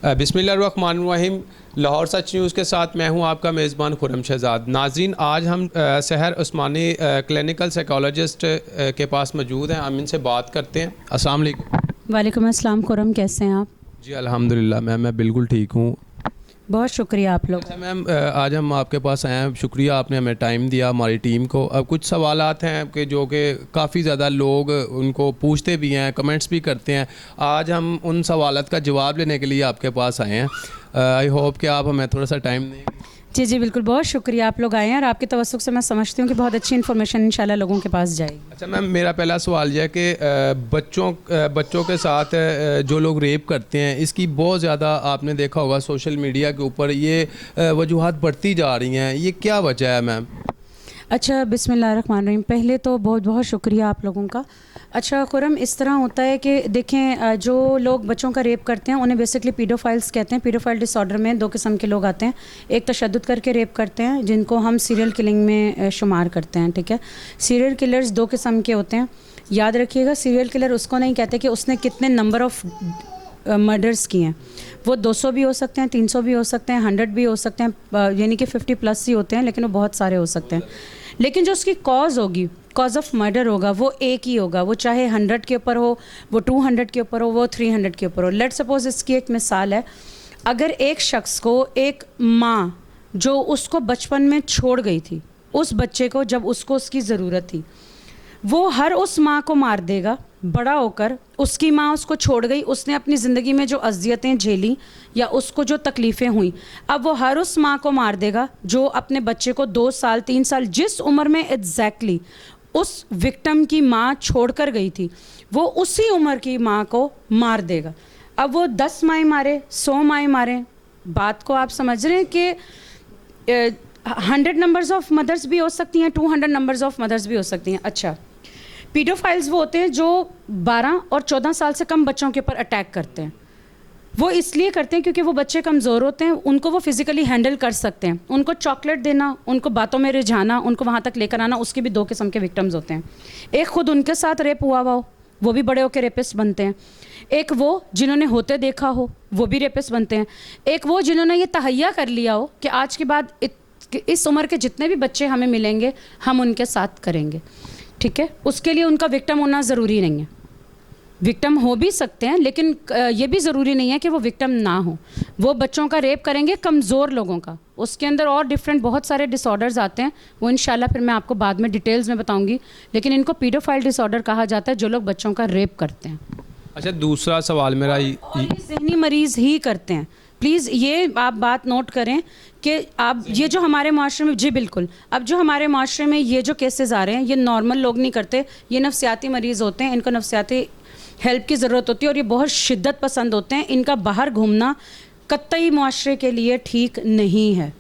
بسم اللہ الرحمن الرحیم. لاہور سچ نیوز کے ساتھ میں ہوں آپ کا میزبان خرم شہزاد. ناظرین, آج ہم سحر عثمانی کلینکل سائیکالوجسٹ کے پاس موجود ہیں. ہم ان سے بات کرتے ہیں. السلام علیکم. وعلیکم السلام. خرم, کیسے ہیں آپ؟ جی الحمدللہ میم, میں بالکل ٹھیک ہوں. بہت شکریہ آپ لوگ. اچھا میم, آج ہم آپ کے پاس آئے ہیں. شکریہ آپ نے ہمیں ٹائم دیا, ہماری ٹیم کو. اب کچھ سوالات ہیں کہ جو کہ کافی زیادہ لوگ ان کو پوچھتے بھی ہیں, کمنٹس بھی کرتے ہیں. آج ہم ان سوالات کا جواب لینے کے لیے آپ کے پاس آئے ہیں. آئی ہوپ کہ آپ ہمیں تھوڑا سا ٹائم دیں. جی بالکل, بہت شکریہ آپ لوگ آئے ہیں, اور آپ کے توسط سے میں سمجھتی ہوں کہ بہت اچھی انفارمیشن انشاءاللہ لوگوں کے پاس جائے گی. اچھا میم, میرا پہلا سوال یہ ہے کہ بچوں کے ساتھ جو لوگ ریپ کرتے ہیں, اس کی بہت زیادہ آپ نے دیکھا ہوگا سوشل میڈیا کے اوپر یہ وجوہات بڑھتی جا رہی ہیں. یہ کیا وجہ ہے میم؟ اچھا, بسم اللہ الرحمن الرحیم. پہلے تو بہت شکریہ آپ لوگوں کا. اچھا خرم, اس طرح ہوتا ہے کہ دیکھیں, جو لوگ بچوں کا ریپ کرتے ہیں انہیں بیسکلی پیڈوفائلز کہتے ہیں. پیڈوفائل ڈس آرڈر میں دو قسم کے لوگ آتے ہیں. ایک تشدد کر کے ریپ کرتے ہیں, جن کو ہم سیریل کلنگ میں شمار کرتے ہیں. ٹھیک ہے, سیریل کلرز دو قسم کے ہوتے ہیں. یاد رکھیے گا, سیریل کلر اس کو نہیں کہتے کہ اس نے کتنے نمبر آف مرڈرز کیے ہیں. وہ 200 بھی ہو سکتے ہیں, 300 بھی ہو سکتے ہیں, 100 بھی ہو سکتے ہیں, یعنی کہ 50+ ہی ہوتے ہیں, لیکن وہ بہت سارے ہو سکتے ہیں. لیکن جو اس کی کاز ہوگی, کاز آف مرڈر ہوگا, وہ ایک ہی ہوگا. وہ چاہے 100 کے اوپر ہو, وہ 200 کے اوپر ہو, وہ 300 کے اوپر ہو. لیٹ سپوز اس کی ایک مثال ہے. اگر ایک شخص کو ایک ماں جو اس کو بچپن میں چھوڑ گئی تھی, اس بچے کو جب اس کو اس کی ضرورت تھی, وہ ہر اس ماں کو مار دے گا. بڑا ہو کر اس کی ماں اس کو چھوڑ گئی, اس نے اپنی زندگی میں جو اذیتیں جھیلیں یا اس کو جو تکلیفیں ہوئیں, اب وہ ہر اس ماں کو مار دے گا جو اپنے بچے کو 2 سال 3 سال جس عمر میں ایگزیکٹلی اس وکٹم کی ماں چھوڑ کر گئی تھی, وہ اسی عمر کی ماں کو مار دے گا. اب وہ 10 مائیں مارے, 100 مائیں مارے, بات کو آپ سمجھ رہے ہیں کہ 100 نمبرز آف مدرز بھی ہو سکتی ہیں, 200 نمبرز آف مدرز بھی ہو سکتی ہیں. اچھا, پیڈوفائلز وہ ہوتے ہیں جو 12 اور 14 سال سے کم بچوں کے اوپر اٹیک کرتے ہیں. وہ اس لیے کرتے ہیں کیونکہ وہ بچے کمزور ہوتے ہیں, ان کو وہ فزیکلی ہینڈل کر سکتے ہیں. ان کو چاکلیٹ دینا, ان کو باتوں میں رجھانا, ان کو وہاں تک لے کر آنا, اس کے بھی 2 قسم کے وکٹمز ہوتے ہیں. ایک خود ان کے ساتھ ریپ ہوا ہو, وہ بھی بڑے ہو کے ریپسٹ بنتے ہیں. ایک وہ جنہوں نے ہوتے دیکھا ہو, وہ بھی ریپسٹ بنتے ہیں. ایک وہ جنہوں نے یہ تہیا کر لیا ہو کہ آج کے بعد اس عمر کے جتنے بھی بچے ہمیں ملیں گے ہم ان کے ساتھ کریں گے. ٹھیک ہے, اس کے لیے ان کا وکٹم ہونا ضروری نہیں ہے. وکٹم ہو بھی سکتے ہیں, لیکن یہ بھی ضروری نہیں ہے کہ وہ وکٹم نہ ہوں. وہ بچوں کا ریپ کریں گے, کمزور لوگوں کا. اس کے اندر اور ڈفرینٹ بہت سارے ڈس آرڈرز آتے ہیں, وہ انشاءاللہ پھر میں آپ کو بعد میں ڈیٹیلز میں بتاؤں گی. لیکن ان کو پیڈوفائل ڈس آرڈر کہا جاتا ہے, جو لوگ بچوں کا ریپ کرتے ہیں. اچھا, دوسرا سوال میرا یہ ذہنی مریض ہی کرتے ہیں. پلیز یہ آپ بات نوٹ کریں کہ آپ یہ جو ہمارے معاشرے میں, جی بالکل, اب جو ہمارے معاشرے میں یہ جو کیسز آ رہے ہیں, یہ نارمل لوگ نہیں کرتے. یہ نفسیاتی مریض ہوتے ہیں, ان کو نفسیاتی ہیلپ کی ضرورت ہوتی ہے, اور یہ بہت شدت پسند ہوتے ہیں. ان کا باہر گھومنا قطعی معاشرے کے لیے ٹھیک نہیں ہے.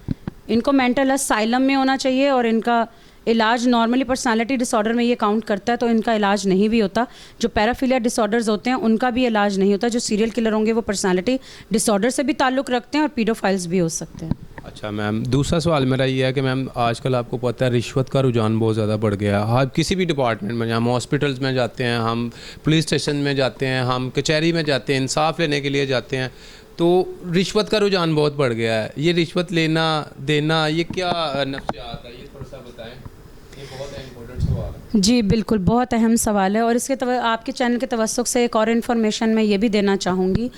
ان کو مینٹل اسائلم میں ہونا چاہیے, اور ان کا علاج نارملی پرسنالٹی ڈس آرڈر میں یہ کاؤنٹ کرتا ہے, تو ان کا علاج نہیں بھی ہوتا. جو پیرافیلیا ڈس آرڈرز ہوتے ہیں ان کا بھی علاج نہیں ہوتا. جو سیریل کلر ہوں گے وہ پرسنالٹی ڈس آرڈر سے بھی تعلق رکھتے ہیں, اور پیڈوفائلز بھی ہو سکتے ہیں. اچھا میم, دوسرا سوال میرا یہ ہے کہ میم آج کل آپ کو پتہ ہے رشوت کا رجحان بہت زیادہ بڑھ گیا ہے. آپ کسی بھی ڈپارٹمنٹ میں, ہم ہاسپٹلس میں جاتے ہیں, ہم پولیس اسٹیشن میں جاتے ہیں, ہم کچہری میں جاتے ہیں, انصاف لینے کے لیے جاتے ہیں, تو رشوت کا رجحان بہت بڑھ گیا ہے. یہ رشوت لینا دینا, یہ کیا نفسیات ہے, یہ تھوڑا سا بتائیں. یہ بہت امپورٹنٹ سوال ہے. جی بالکل, بہت اہم سوال ہے. اور اس کے آپ کے چینل کے توسط سے ایک اور انفارمیشن میں یہ بھی دینا چاہوں گی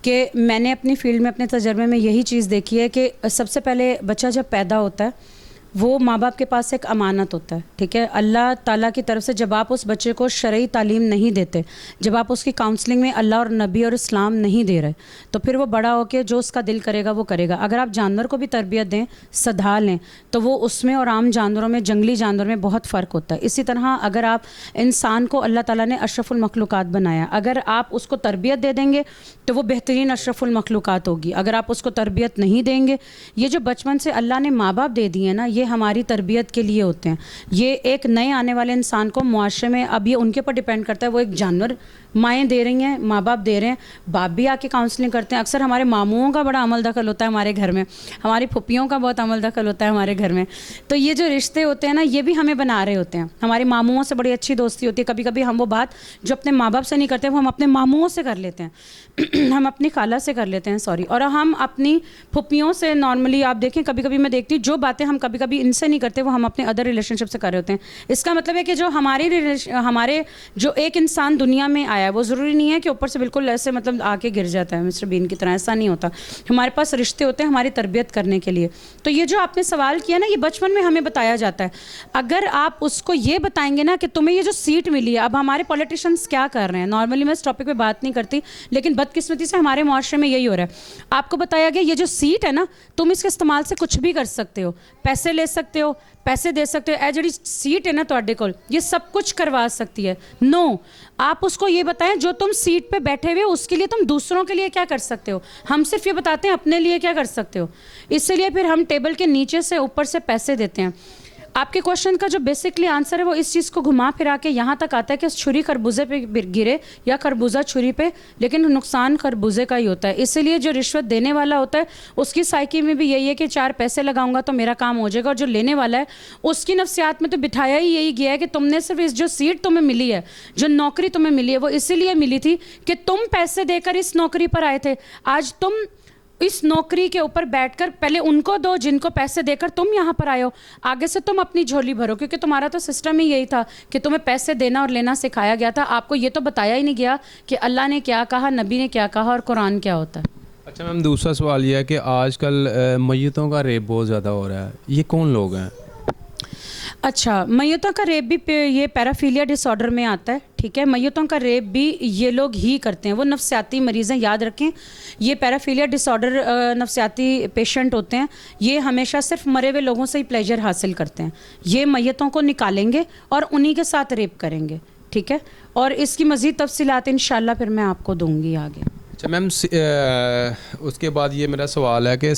کہ میں نے اپنی فیلڈ میں, اپنے تجربے میں یہی چیز دیکھی ہے کہ سب سے پہلے بچہ جب پیدا ہوتا ہے وہ ماں باپ کے پاس ایک امانت ہوتا ہے. ٹھیک ہے, اللہ تعالیٰ کی طرف سے جب آپ اس بچے کو شرعی تعلیم نہیں دیتے, جب آپ اس کی کاؤنسلنگ میں اللہ اور نبی اور اسلام نہیں دے رہے, تو پھر وہ بڑا ہو کے جو اس کا دل کرے گا وہ کرے گا. اگر آپ جانور کو بھی تربیت دیں, سدھا لیں, تو وہ اس میں اور عام جانوروں میں, جنگلی جانوروں میں بہت فرق ہوتا ہے. اسی طرح اگر آپ انسان کو, اللہ تعالیٰ نے اشرف المخلوقات بنایا, اگر آپ اس کو تربیت دے دیں گے تو وہ بہترین اشرف المخلوقات ہوگی. اگر آپ اس کو تربیت نہیں دیں گے, یہ جو بچپن سے اللہ نے ماں باپ دے دیے نا, یہ ہماری تربیت کے لیے ہوتے ہیں. یہ ایک نئے آنے والے انسان کو معاشرے میں اب یہ ان کے اوپر ڈپینڈ کرتا ہے. وہ ایک جانور مائیں دے رہی ہیں, ماں باپ دے رہے ہیں, باپ بھی آ کے کاؤنسلنگ کرتے ہیں. اکثر ہمارے ماموؤں کا بڑا عمل دخل ہوتا ہے ہمارے گھر میں, ہماری پھپھیوں کا بہت عمل دخل ہوتا ہے ہمارے گھر میں. تو یہ جو رشتے ہوتے ہیں نا, یہ بھی ہمیں بنا رہے ہوتے ہیں. ہمارے ماموؤں سے بڑی اچھی دوستی ہوتی ہے. کبھی کبھی ہم وہ بات جو اپنے ماں باپ سے نہیں کرتے وہ ہم اپنے ماموؤں سے کر لیتے ہیں, ہم اپنی خالہ سے کر لیتے ہیں, سوری, اور ہم اپنی پھپھیوں سے نارملی آپ دیکھیں کبھی کبھی میں دیکھتی ہوں جو باتیں ہم کبھی کبھی ان سے نہیں کرتے وہ ہم اپنے ادر ریلیشن شپ سے کر رہے ہوتے ہیں. اس کا مطلب ہے کہ جو ہمارے جو ایک انسان دنیا میں آیا ہے وہ ضروری نہیں ہے کہ اوپر سے بالکل ایسے مطلب آ کے گر جاتا ہے مسٹر بین کی طرح, ایسا نہیں ہوتا. ہمارے پاس رشتے ہوتے ہیں ہماری تربیت کرنے کے لیے. تو یہ جو آپ نے سوال کیا نا, یہ بچپن میں ہمیں بتایا جاتا ہے. اگر آپ اس کو یہ بتائیں گے نا کہ تمہیں یہ جو سیٹ ملی ہے, اب ہمارے پولیٹیشنس کیا کر رہے ہیں, نارملی میں اس ٹاپک پہ بات نہیں کرتی لیکن بدقسمتی سے ہمارے معاشرے میں یہی ہو رہا ہے. آپ کو بتایا گیا یہ جو سیٹ ہے نا, تم اس کے استعمال سے کچھ بھی کر سکتے ہو, پیسے لے سکتے ہو, پیسے دے سکتے ہو. اے جڑی سیٹ ہے نا تواڈے کول, یہ سب کچھ کروا سکتی ہے. نو, آپ اس کو یہ بتائیں جو تم سیٹ پہ بیٹھے ہوئے اس کے لیے تم دوسروں کے لیے کیا کر سکتے ہو. ہم صرف یہ بتاتے ہیں اپنے لیے کیا کر سکتے ہو. اس لیے پھر ہم ٹیبل کے نیچے سے اوپر سے پیسے دیتے ہیں. آپ کے کوشچن کا جو بیسکلی آنسر ہے وہ اس چیز کو گھما پھرا کے یہاں تک آتا ہے کہ چھری خربوزے پہ گرے یا خربوزہ چھری پہ, لیکن نقصان خربوزے کا ہی ہوتا ہے. اس لیے جو رشوت دینے والا ہوتا ہے اس کی سائیکی میں بھی یہی ہے کہ 4 پیسے لگاؤں گا تو میرا کام ہو جائے گا, اور جو لینے والا ہے اس کی نفسیات میں تو بٹھایا ہی یہی گیا ہے کہ تم نے صرف اس جو سیٹ تمہیں ملی ہے, جو نوکری تمہیں ملی ہے, وہ اسی لیے ملی تھی کہ تم پیسے دے کر اس نوکری پر آئے تھے. آج تم اس نوکری کے اوپر بیٹھ کر پہلے ان کو دو جن کو پیسے دے کر تم یہاں پر آئے ہو, آگے سے تم اپنی جھولی بھرو, کیونکہ تمہارا تو سسٹم ہی یہی تھا کہ تمہیں پیسے دینا اور لینا سکھایا گیا تھا. آپ کو یہ تو بتایا ہی نہیں گیا کہ اللہ نے کیا کہا, نبی نے کیا کہا اور قرآن کیا ہوتا ہے. اچھا میم, دوسرا سوال یہ ہے کہ آج کل میتوں کا ریپ بہت زیادہ ہو رہا ہے, یہ کون لوگ ہیں؟ اچھا, میتوں کا ریپ بھی یہ پیرافیلیا ڈس آرڈر میں آتا ہے. ٹھیک ہے, میتوں کا ریپ بھی یہ لوگ ہی کرتے ہیں. وہ نفسیاتی مریض ہیں, یاد رکھیں یہ پیرافیلیا ڈس آرڈر نفسیاتی پیشنٹ ہوتے ہیں. یہ ہمیشہ صرف مرے ہوئے لوگوں سے ہی پلیجر حاصل کرتے ہیں. یہ میتوں کو نکالیں گے اور انہی کے ساتھ ریپ کریں گے. ٹھیک ہے, اور اس کی مزید تفصیلات انشاءاللہ پھر میں آپ کو دوں گی آگے. اچھا میم, اس کے بعد یہ میرا سوال ہے کہ